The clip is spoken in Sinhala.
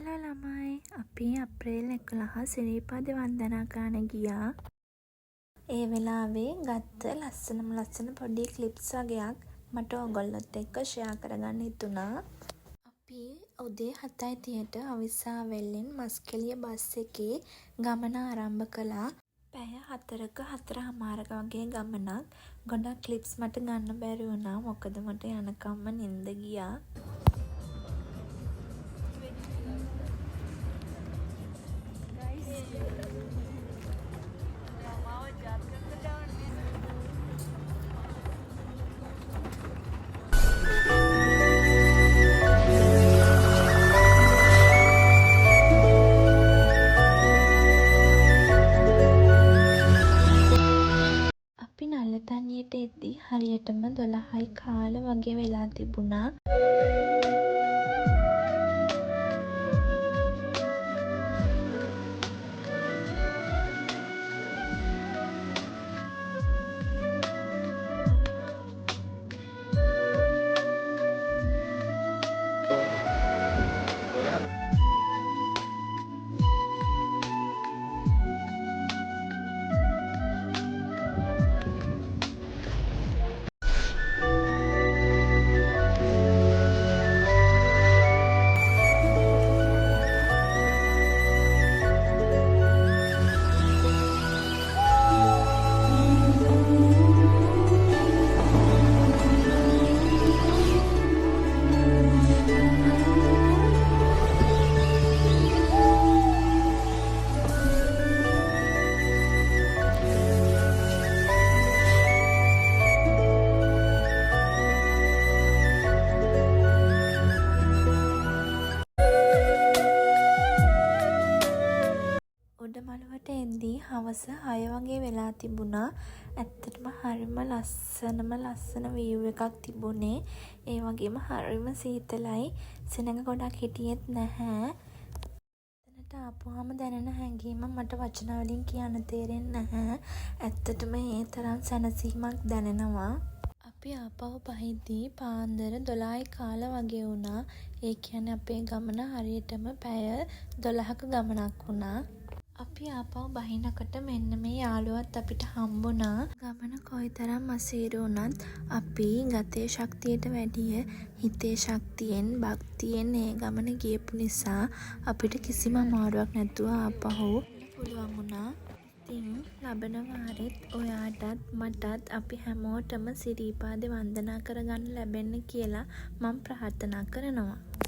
වෙලා ළමයි. අපි අප්‍රේල් 11 සිරිපාද වන්දනා කරන්න ගියා. ඒ වෙලාවේ ගත්ත ලස්සන පොඩි ක්ලිප්ස් වගේක් මට ඔයගොල්ලොත් එක්ක ෂෙයා කරගන්න හිතුණා. අපි උදේ 7:30ට අවිස්සාවේල්ලෙන් මස්කෙලිය බස් එකේ ගමන ආරම්භ කළා. පැය 4ක 4:30ක වගේ ගමනක්. ගොඩක් ක්ලිප්ස් මට ගන්න බැරි වුණා. මොකද මට යනකම්ම නින්ද ගියා. අපි නල්ලතන්නියට එද්දි හරියටම 12:15 වගේ වෙලා තිබුණා. උඩමළුවට එද්දී හවස 6 වගේ වෙලා තිබුණා. ඇත්තටම හරිම ලස්සන view එකක් තිබුණේ. ඒ වගේම හරිම සීතලයි. සෙනඟ ගොඩක් හිටියෙත් නැහැ. එතනට ආපුවාම දැනෙන හැඟීම මට වචන වලින් කියන්න තේරෙන්නේ නැහැ. ඇත්තටම ඒ තරම් සැනසීමක් දැනෙනවා. අපි ආපහු බහිද්දී පාන්දර 12:15 වගේ වුණා. ඒ කියන්නේ අපේ ගමන හරියටම පැය 12ක ගමනක් වුණා. අපි ආපහු බහිනකොට මෙන්න මේ යාළුවත් අපිට හම්බුණා. ගමන කොයිතරම් අසීරු වුණත් අපි ගතේ ශක්තියට වැඩිය හිතේ ශක්තියෙන් භක්තියෙන් ඒ ගමන ගියපු නිසා අපිට කිසිම අමාරුවක් නැතුව ආපහු පුළුවන් වුණා. ඉතින් ලබන වාරෙත් ඔයාටත් මටත් අපි හැමෝටම සිරිපාදේ වන්දනා කරගන්න ලැබෙන්න කියලා මම ප්‍රාර්ථනා කරනවා.